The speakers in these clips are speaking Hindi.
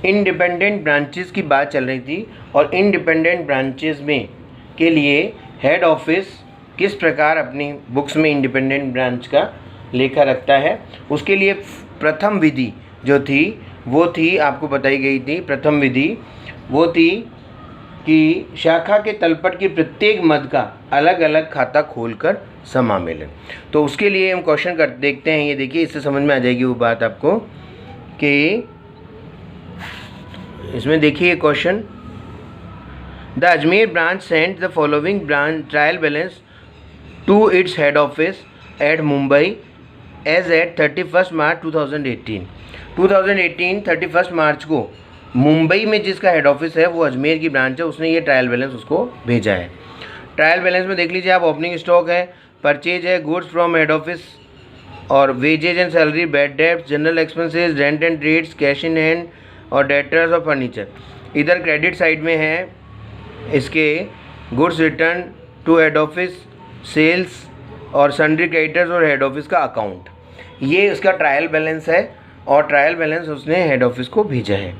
इंडिपेंडेंट ब्रांचेस की बात चल रही थी और इंडिपेंडेंट ब्रांचेस में के लिए हेड ऑफिस किस प्रकार अपनी बुक्स में इंडिपेंडेंट ब्रांच का लेखा रखता है, उसके लिए प्रथम विधि जो थी वो थी, आपको बताई गई थी। प्रथम विधि वो थी कि शाखा के तलपट की प्रत्येक मद का अलग अलग खाता खोलकर समामेलन। तो उसके लिए हम क्वेश्चन कर देखते हैं। ये देखिए, इससे समझ में आ जाएगी वो बात आपको कि इसमें देखिए question, the Ajmer branch sent the following branch trial balance to its head office at Mumbai as at 31 March 2018। 31 मार्च को मुंबई में जिसका हेड ऑफिस है वो अजमेर की ब्रांच है, उसने ये ट्रायल बैलेंस उसको भेजा है। ट्रायल बैलेंस में देख लीजिए आप, ओपनिंग स्टॉक है, परचेज है, गुड्स फ्रॉम हेड ऑफिस और वेजेज एंड सैलरी, बैड डेब्ट, general expenses, rent and rates, cash in hand और डेटर्स और फर्नीचर। इधर क्रेडिट साइड में है इसके goods return to head office, sales और सन्ड्री क्रेडिटर्स और हेड ऑफिस का अकाउंट। ये उसका ट्रायल बैलेंस है और ट्रायल बैलेंस उसने हेड ऑफिस को भेजा है।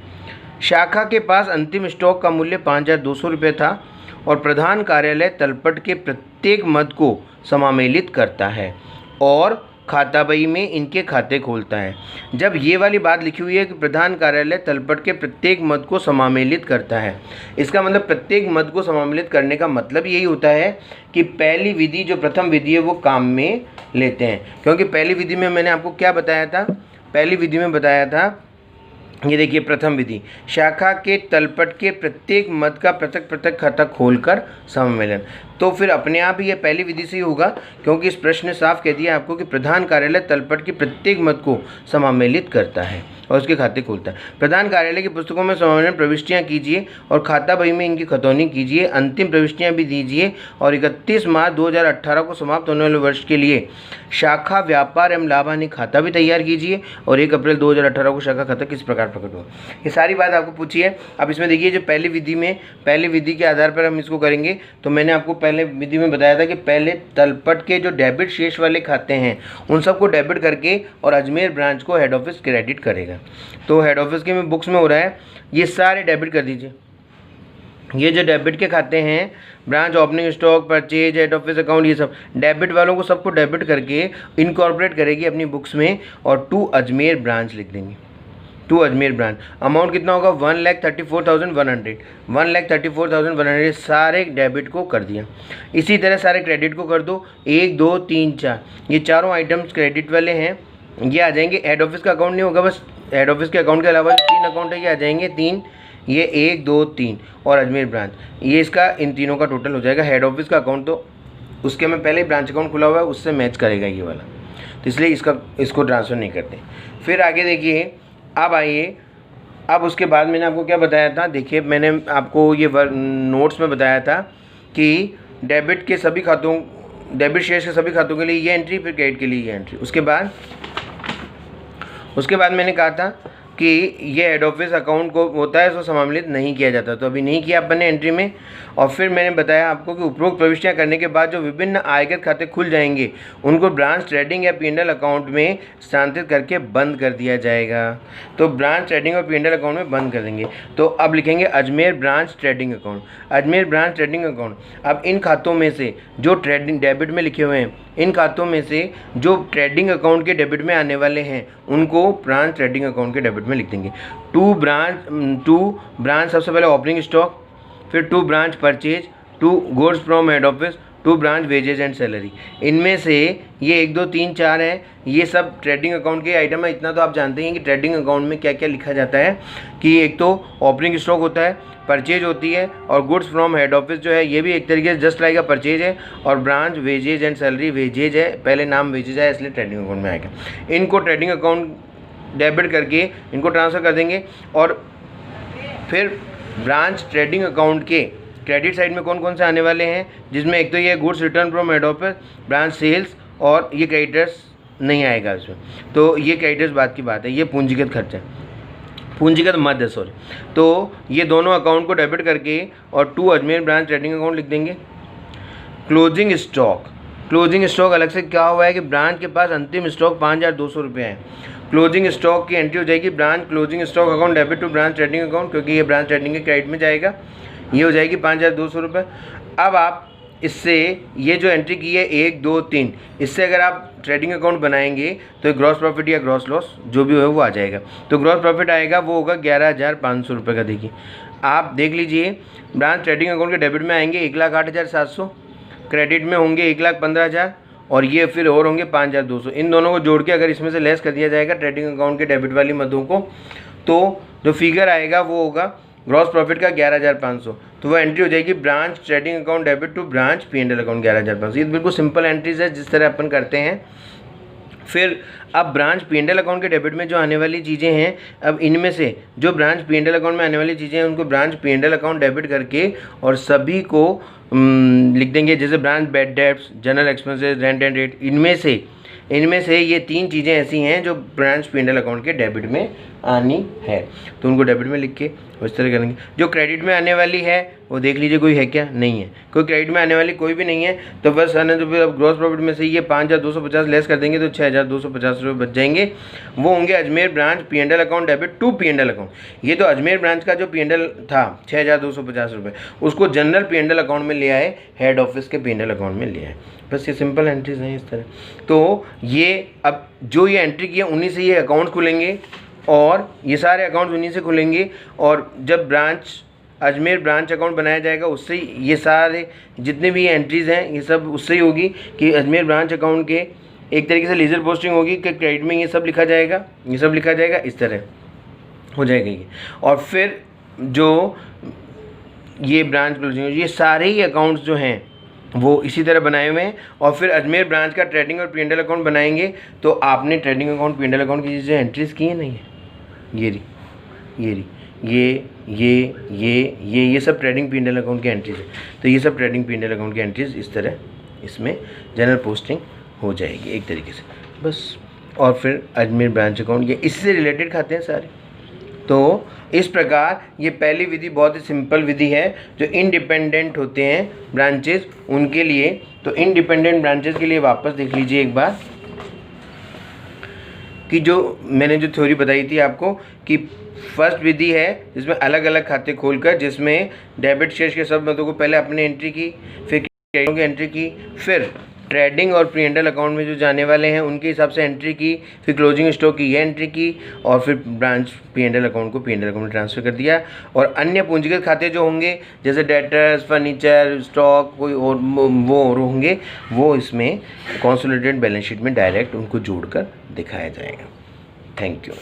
शाखा के पास अंतिम स्टॉक का मूल्य 5200 रुपये था और प्रधान कार्यालय तलपट के प्रत्येक मद को समामेलित करता है और खाता बही में इनके खाते खोलता है। जब ये वाली बात लिखी हुई है कि प्रधान कार्यालय तलपट के प्रत्येक मद को समामेलित करता है, इसका मतलब प्रत्येक मद को समामेलित करने का मतलब यही होता है कि पहली विधि जो प्रथम विधि है वो काम में लेते हैं। क्योंकि पहली विधि में मैंने आपको क्या बताया था, पहली विधि में बताया था, ये देखिए प्रथम विधि, शाखा के तलपट के प्रत्येक मद का पृथक पृथक खाता खोलकर समामेलन। तो फिर अपने आप ही ये पहली विधि से ही होगा, क्योंकि इस प्रश्न ने साफ कह दिया आपको कि प्रधान कार्यालय तलपट की प्रत्येक मद को समामेलित करता है और उसके खाते खोलता है। प्रधान कार्यालय की पुस्तकों में समामेलन प्रविष्टियाँ कीजिए और खाता बही में इनकी खतौनी कीजिए, अंतिम प्रविष्टियाँ भी दीजिए और 31 मार्च 2018 को समाप्त होने वाले वर्ष के लिए शाखा व्यापार एवं लाभ हानि खाता भी तैयार कीजिए और 1 अप्रैल 2018 को शाखा खाता किस प्रकार प्रकट हुआ। ये सारी बात आपको पूछी है। अब इसमें देखिए, जो पहली विधि में, पहली विधि के आधार पर हम इसको करेंगे। तो मैंने आपको पहले विधि में बताया था कि पहले तलपट के जो डेबिट शेष वाले खाते हैं उन सबको डेबिट करके और अजमेर ब्रांच को हेड ऑफिस क्रेडिट करेगा। तो हेड ऑफिस के में बुक्स में हो रहा है, ये सारे डेबिट कर दीजिए। ये जो डेबिट के खाते हैं, branch opening stock, purchase, head office account, ये सब डेबिट वालों को सबको डेबिट करके इनकॉर्पोरेट करेगी अपनी बुक्स में और टू अजमेर ब्रांच लिख देंगे। टू अजमेर ब्रांच अमाउंट कितना होगा, 1,34,100, 1,34,100 सारे डेबिट को कर दिया। इसी तरह सारे क्रेडिट को कर दो, 1, 2, 3, 4, ये चारों आइटम्स क्रेडिट वाले हैं, ये आ जाएंगे। हेड ऑफिस का अकाउंट नहीं होगा, बस हेड ऑफिस के अकाउंट के अलावा 3 अकाउंट है, ये आ जाएंगे 3, ये 1, 2, 3 और अजमेर ब्रांच, ये इसका इन तीनों का टोटल हो जाएगा। हेड ऑफिस का अकाउंट तो उसके में पहले ही ब्रांच अकाउंट खुला हुआ है, उससे मैच करेगा ये वाला, तो इसलिए इसको ट्रांसफ़र नहीं करते। फिर आगे देखिए, अब आइए, अब उसके बाद मैंने आपको क्या बताया था, देखिए मैंने आपको ये नोट्स में बताया था कि डेबिट के सभी खातों, डेबिट शेष के सभी खातों के लिए ये एंट्री, फिर क्रेडिट के लिए ये एंट्री। उसके बाद मैंने कहा था कि ये हेड ऑफिस अकाउंट को होता है, इसको समामेलित नहीं किया जाता, तो अभी नहीं किया अपने एंट्री में। और फिर मैंने बताया आपको कि उपरोक्त प्रविष्टियाँ करने के बाद जो विभिन्न आयकर खाते खुल जाएंगे उनको ब्रांच ट्रेडिंग या P&L अकाउंट में स्थानांतरित करके बंद कर दिया जाएगा। तो ब्रांच ट्रेडिंग और P&L अकाउंट में बंद कर देंगे। तो अब लिखेंगे Ajmer branch trading account, Ajmer branch trading account. अब इन खातों में से जो ट्रेडिंग डेबिट में लिखे हुए हैं, इन खातों में से जो ट्रेडिंग अकाउंट के डेबिट में आने वाले हैं उनको ब्रांच ट्रेडिंग अकाउंट के डेबिट में लिख देंगे। टू ब्रांच सबसे पहले ओपनिंग स्टॉक, फिर to branch purchase, to goods from head office, to branch wages and salary. इनमें से ये 1, 2, 3, 4 हैं, ये सब ट्रेडिंग अकाउंट के आइटम है। इतना तो आप जानते हैं कि ट्रेडिंग अकाउंट में क्या क्या लिखा जाता है, कि एक तो ओपनिंग स्टॉक होता है, परचेज होती है और गुड्स फ्रॉम हेड ऑफिस जो है ये भी एक तरीके से जस्ट लाइक परचेज है, और branch wages and salary, wages है, पहले नाम वेजेज है इसलिए ट्रेडिंग अकाउंट में आएगा। इनको ट्रेडिंग अकाउंट डेबिट करके इनको ट्रांसफ़र कर देंगे। और फिर ब्रांच ट्रेडिंग अकाउंट के क्रेडिट साइड में कौन कौन से आने वाले हैं, जिसमें एक तो ये goods return from head office, branch sales, और ये क्रेडिटर्स नहीं आएगा इसमें। तो ये क्रेडिटर्स बात की बात है, ये पूंजीगत खर्चा है, पूंजीगत मद है, सॉरी। तो ये दोनों अकाउंट को डेबिट करके और to Ajmer branch trading account लिख देंगे। क्लोजिंग स्टॉक, क्लोजिंग स्टॉक अलग से क्या हुआ है कि ब्रांच के पास अंतिम स्टॉक 5,200 रुपये है। क्लोजिंग स्टॉक की एंट्री हो जाएगी branch closing stock account debit to branch trading account, क्योंकि ये ब्रांच ट्रेडिंग के क्रेडिट में जाएगा, ये हो जाएगी 5200 रुपये। अब आप इससे ये जो एंट्री की है 1 2 3, इससे अगर आप ट्रेडिंग अकाउंट बनाएंगे तो ग्रॉस प्रॉफिट या ग्रॉस लॉस जो भी हो वो आ जाएगा। तो ग्रॉस प्रॉफिट आएगा वो होगा 11,500 रुपये का। देखिए आप देख लीजिए, ब्रांच ट्रेडिंग अकाउंट के डेबिट में आएंगे 1,08,700, क्रेडिट में होंगे 1,15,000 और ये फिर और होंगे 5,200। इन दोनों को जोड़ के अगर इसमें से लेस कर दिया जाएगा ट्रेडिंग अकाउंट के डेबिट वाली मदों को, तो जो फिगर आएगा वो होगा ग्रॉस प्रॉफिट का 11,500। तो वो एंट्री हो जाएगी branch trading account debit to branch P&L account 11,500। ये बिल्कुल सिंपल एंट्रीज है जिस तरह अपन करते हैं। फिर अब ब्रांच P&L अकाउंट के डेबिट में जो आने वाली चीज़ें हैं, अब इनमें से जो ब्रांच P&L अकाउंट में आने वाली चीज़ें हैं उनको ब्रांच P&L अकाउंट डेबिट करके और सभी को लिख देंगे, जैसे branch bad debts, general expenses, rent and rate. इनमें से ये 3 चीज़ें ऐसी हैं जो ब्रांच P&L अकाउंट के डेबिट में आनी है, तो उनको डेबिट में लिख के उस तरह करेंगे। जो क्रेडिट में आने वाली है वो देख लीजिए कोई है क्या, नहीं है, कोई क्रेडिट में आने वाली कोई भी नहीं है। तो बस आने तो फिर अब ग्रॉस प्रॉफिट में से ये 5,250 लेस कर देंगे तो 6,250 रुपये बच जाएंगे। वो होंगे Ajmer branch P&L account debit to P&L account. ये तो अजमेर ब्रांच का जो P&L था 6,250 रुपये, उसको जनरल P&L अकाउंट में ले आए, हेड ऑफिस के P&L अकाउंट में ले आए। बस ये सिंपल एंट्रीज हैं इस तरह। तो ये अब जो ये एंट्री की है उन्हीं से ये अकाउंट खुलेंगे और ये सारे अकाउंट्स उन्हीं से खुलेंगे। और जब ब्रांच अजमेर ब्रांच अकाउंट बनाया जाएगा उससे ये सारे जितने भी एंट्रीज़ हैं ये सब उससे ही होगी कि अजमेर ब्रांच अकाउंट के एक तरीके से लीजर पोस्टिंग होगी कि क्रेडिट में ये सब लिखा जाएगा, ये सब लिखा जाएगा, इस तरह हो जाएगा ये। और फिर जो ये ब्रांच क्लोजिंग, ये सारे ही अकाउंट्स जो हैं वो इसी तरह बनाए हुए हैं। और फिर अजमेर ब्रांच का ट्रेडिंग और P&L अकाउंट बनाएंगे तो आपने ट्रेडिंग अकाउंट P&L अकाउंट की चीज़ें एंट्रीज़ की है नहीं है, ये सब ट्रेडिंग P&L अकाउंट की एंट्रीज है। तो ये सब ट्रेडिंग P&L अकाउंट की एंट्रीज इस तरह इसमें जनरल पोस्टिंग हो जाएगी एक तरीके से बस। और फिर अजमेर ब्रांच अकाउंट ये इससे रिलेटेड खाते हैं सारे। तो इस प्रकार ये पहली विधि बहुत ही सिंपल विधि है जो इंडिपेंडेंट होते हैं ब्रांचेस उनके लिए। तो इंडिपेंडेंट ब्रांचेस के लिए वापस देख लीजिए एक बार कि जो मैंने जो थ्योरी बताई थी आपको कि फर्स्ट विधि है जिसमें अलग अलग खाते खोलकर, जिसमें डेबिट शेष के सब मतों को पहले आपने एंट्री की, फिर क्रेडिट की एंट्री की, फिर ट्रेडिंग और P&L अकाउंट में जो जाने वाले हैं उनके हिसाब से एंट्री की, फिर क्लोजिंग स्टॉक की ये एंट्री की और फिर ब्रांच P&L अकाउंट को P&L अकाउंट में ट्रांसफ़र कर दिया। और अन्य पूंजीगत खाते जो होंगे जैसे डेटर्स, फर्नीचर, स्टॉक कोई और वो और होंगे वो इसमें कंसोलिडेटेड बैलेंस शीट में डायरेक्ट उनको जोड़कर दिखाया जाएगा। Thank you.